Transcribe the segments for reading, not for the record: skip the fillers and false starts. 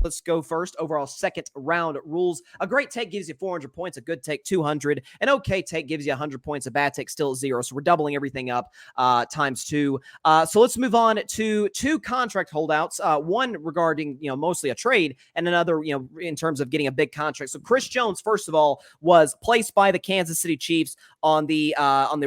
let's go first. Overall second round rules. A great take gives you 400 points. A good take, 200. An okay take gives you 100 points. A bad take, still 0. So we're doubling everything up times 2. So let's move on to 2 contract holdouts. One regarding, mostly a trade, and another, in terms of getting a big contract. So Chris Jones, first of all, was placed by the Kansas City Chiefs on the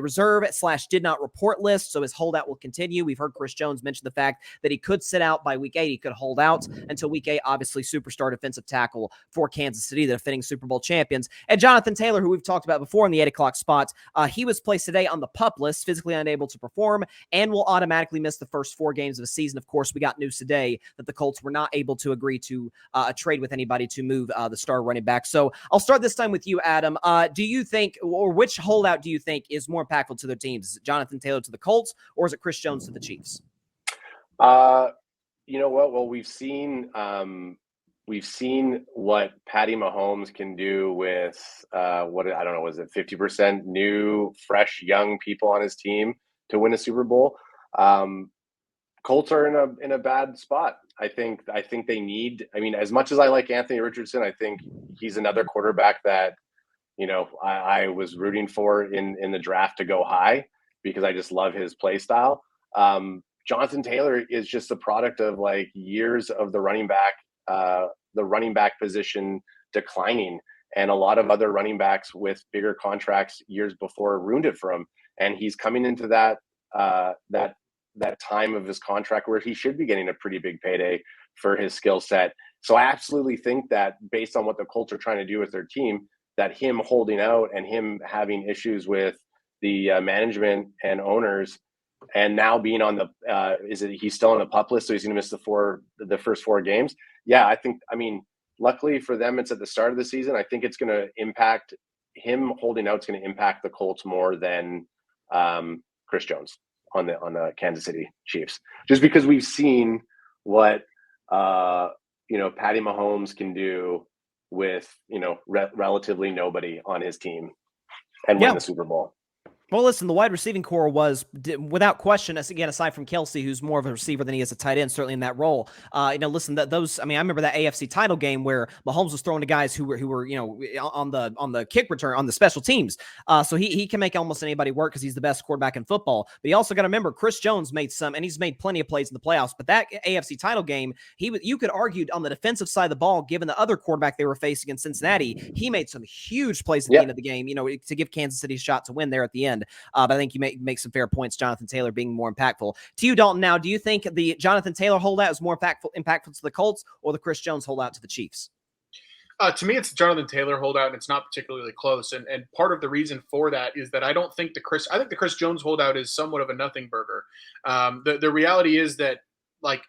reserve / did not report list. So his holdout will continue. We've heard Chris Jones mention the fact that he could sit out by week 8. He could hold out until week 8. Obviously, superstar defensive tackle for Kansas City, the defending Super Bowl champions. And Jonathan Taylor, who we've talked about before in the 8 o'clock spot, he was placed today on the PUP list, physically unable to perform, and will automatically miss the first 4 games of the season. Of course, we got news today that the Colts were not able to agree to a trade with anybody to move the star running back. So I'll start this time with you, Adam. Do you think, or which holdout do you think is more impactful to their teams? Is it Jonathan Taylor to the Colts, or is it Chris Jones to the Chiefs? You know what? Well, we've seen what Patty Mahomes can do with was it 50% new, fresh, young people on his team to win a Super Bowl. Colts are in a bad spot. I think they need. I mean, as much as I like Anthony Richardson, I think he's another quarterback that I was rooting for in the draft to go high because I just love his play style. Jonathan Taylor is just a product of like years of the running back position declining, and a lot of other running backs with bigger contracts years before ruined it for him. And he's coming into that time of his contract where he should be getting a pretty big payday for his skill set. So I absolutely think that based on what the Colts are trying to do with their team, that him holding out and him having issues with the management and owners, and now being on the he's still on the PUP list, so he's going to miss the first 4 games. Yeah, I mean, luckily for them, it's at the start of the season. I think it's going to impact him holding out. It's going to impact the Colts more than Chris Jones on the Kansas City Chiefs, just because we've seen what Patty Mahomes can do with relatively nobody on his team and win the Super Bowl. Well, listen, the wide receiving core was, without question, again, aside from Kelsey, who's more of a receiver than he is a tight end, certainly in that role. Listen, I remember that AFC title game where Mahomes was throwing to guys who were on the kick return, on the special teams. So he can make almost anybody work because he's the best quarterback in football. But you also got to remember, Chris Jones made some, and he's made plenty of plays in the playoffs. But that AFC title game, you could argue on the defensive side of the ball, given the other quarterback they were facing in Cincinnati, he made some huge plays at the end of the game, to give Kansas City a shot to win there at the end. But I think you make some fair points, Jonathan Taylor being more impactful. To you, Dalton, now, do you think the Jonathan Taylor holdout is more impactful to the Colts or the Chris Jones holdout to the Chiefs? To me, it's the Jonathan Taylor holdout, and it's not particularly close. And part of the reason for that is that I think the Chris Jones holdout is somewhat of a nothing burger. The reality is that, like,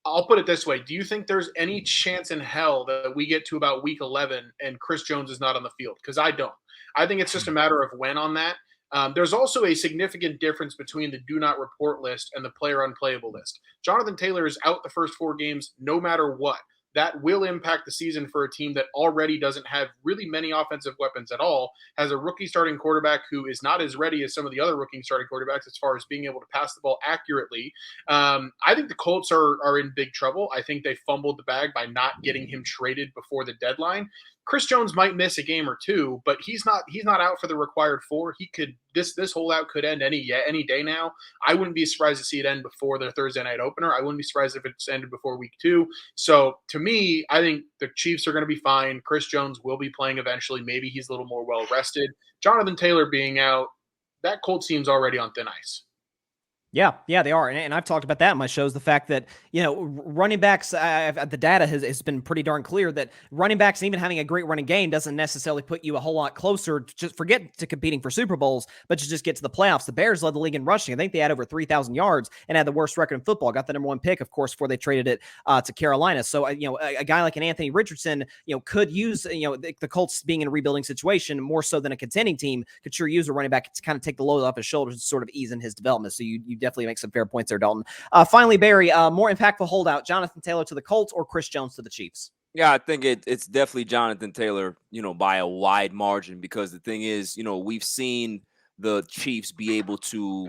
I'll put it this way. Do you think there's any chance in hell that we get to about week 11 and Chris Jones is not on the field? Because I don't. I think it's just a matter of when on that. There's also a significant difference between the do not report list and the player unplayable list. Jonathan Taylor is out the first 4 games no matter what. That will impact the season for a team that already doesn't have really many offensive weapons at all, has a rookie starting quarterback who is not as ready as some of the other rookie starting quarterbacks as far as being able to pass the ball accurately. I think the Colts are in big trouble. I think they fumbled the bag by not getting him traded before the deadline. Chris Jones might miss a game or 2, but he's not out for the required 4. He could this holdout could end any day now. I wouldn't be surprised to see it end before their Thursday night opener. I wouldn't be surprised if it's ended before week 2. So to me, I think the Chiefs are going to be fine. Chris Jones will be playing eventually. Maybe he's a little more well rested. Jonathan Taylor being out, that Colts team's already on thin ice. Yeah, they are. And I've talked about that in my shows, the fact that, running backs, the data has been pretty darn clear that running backs, even having a great running game, doesn't necessarily put you a whole lot closer to just forget to competing for Super Bowls, but you just get to the playoffs. The Bears led the league in rushing. I think they had over 3,000 yards and had the worst record in football. Got the number 1 pick, of course, before they traded it to Carolina. So, a guy like an Anthony Richardson, could use, the Colts being in a rebuilding situation more so than a contending team, could sure use a running back to kind of take the load off his shoulders and sort of ease in his development. So you definitely make some fair points there, Dalton. Finally, Barry, more impactful holdout, Jonathan Taylor to the Colts or Chris Jones to the Chiefs? Yeah, I think it's definitely Jonathan Taylor, by a wide margin, because the thing is, we've seen the Chiefs be able to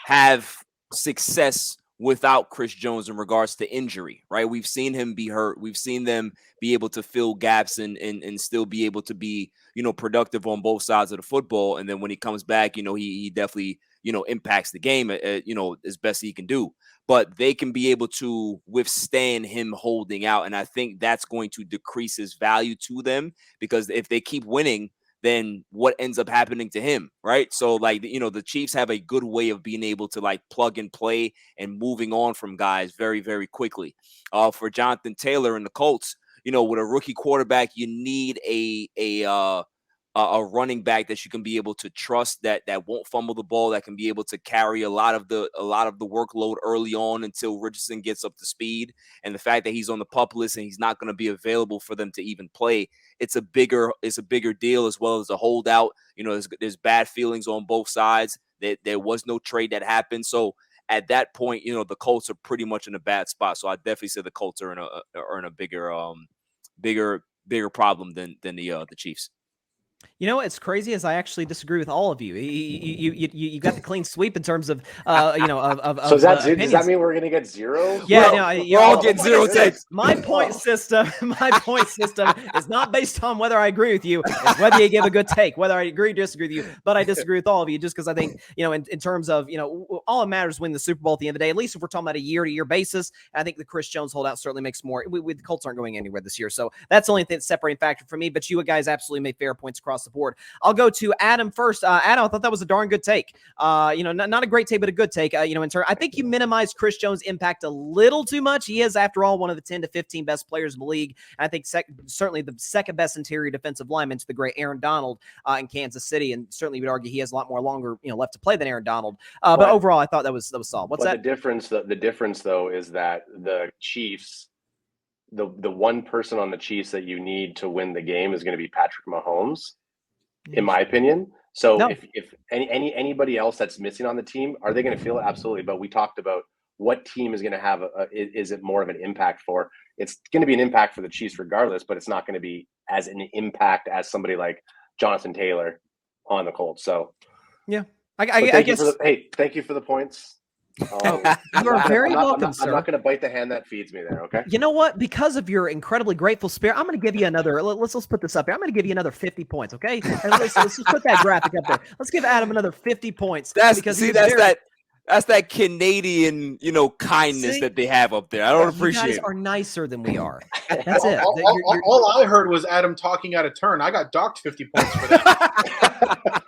have success without Chris Jones in regards to injury, right? We've seen him be hurt. We've seen them be able to fill gaps and still be able to be, productive on both sides of the football. And then when he comes back, he definitely, impacts the game, as best he can do. But they can be able to withstand him holding out. And I think that's going to decrease his value to them, because if they keep winning, then what ends up happening to him, right? So, like, the Chiefs have a good way of being able to, like, plug and play and moving on from guys very, very quickly. For Jonathan Taylor and the Colts, with a rookie quarterback, you need a running back that you can be able to trust, that won't fumble the ball, that can be able to carry a lot of the workload early on until Richardson gets up to speed. And the fact that he's on the PUP list and he's not going to be available for them to even play, it's a bigger deal, as well as a holdout. There's bad feelings on both sides. There was no trade that happened. So at that point, the Colts are pretty much in a bad spot. So I definitely say the Colts are in a bigger problem than the Chiefs. It's crazy as I actually disagree with all of you. You got the clean sweep in terms of of So does that mean we're gonna get zero? Yeah, we're all getting zero takes. My point system is not based on whether I agree with you, it's whether you give a good take, whether I agree or disagree with you. But I disagree with all of you just because I think, in terms of, all that matters is winning the Super Bowl at the end of the day, at least if we're talking about a year-to-year basis. I think the Chris Jones holdout certainly makes more. The Colts aren't going anywhere this year. So that's the only thing that's separating factor for me. But you guys absolutely made fair points across the board. I'll go to Adam first. Adam, I thought that was a darn good take. Not a great take, but a good take. I think you minimized Chris Jones' impact a little too much. He is, after all, one of the 10 to 15 best players in the league. And I think certainly the second best interior defensive lineman to the great Aaron Donald in Kansas City. And certainly would argue he has a lot more longer, left to play than Aaron Donald. But overall, I thought that was solid. What's that? The difference though is that the Chiefs, the one person on the Chiefs that you need to win the game is going to be Patrick Mahomes, in my opinion. So No. if anybody else that's missing on the team, are they going to feel it? Absolutely. But we talked about what team is going to have is it more of an impact for? It's going to be an impact for the Chiefs regardless, but it's not going to be as an impact as somebody like Jonathan Taylor on the Colts. So yeah, I guess. Thank you for the points. You're very welcome, sir. I'm not going to bite the hand that feeds me there, okay? You know what? Because of your incredibly grateful spirit, I'm going to give you another. Let's put this up here. I'm going to give you another 50 points, okay? And let's just put that graphic up there. Let's give Adam another 50 points. That's that Canadian, kindness that they have up there. I don't appreciate it. You guys are nicer than we are. That's it. All I heard was Adam talking out of turn. I got docked 50 points for that.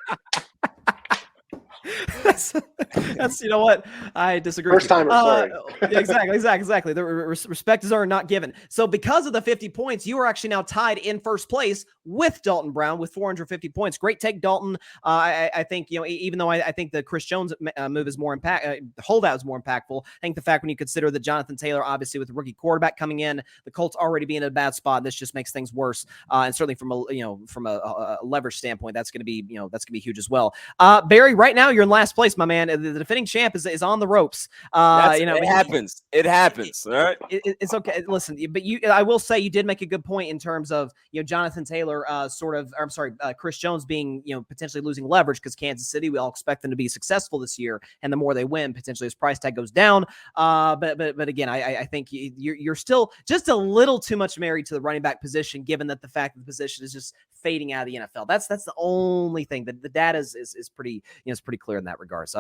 That's you know what, I disagree. First timer, sorry. Exactly. The respect is earned, not given. So because of the 50 points, you are actually now tied in first place with Dalton Brown with 450 points. Great take, Dalton. I think even though I think the Chris Jones move is more holdout is more impactful. I think the fact when you consider that Jonathan Taylor, obviously with the rookie quarterback coming in, the Colts already being in a bad spot, this just makes things worse. And certainly from a leverage standpoint, that's going to be huge as well. Barry, right now you're in last place, my man. The defending champ is on the ropes. It happens. It happens. All right. It's okay. Listen, but I will say you did make a good point in terms of Jonathan Taylor, Chris Jones being potentially losing leverage because Kansas City, we all expect them to be successful this year, and the more they win, potentially his price tag goes down. But again, I think you're still just a little too much married to the running back position, given that the fact that the position is just fading out of the NFL. That's the only thing that the data is pretty pretty clear in that regard. So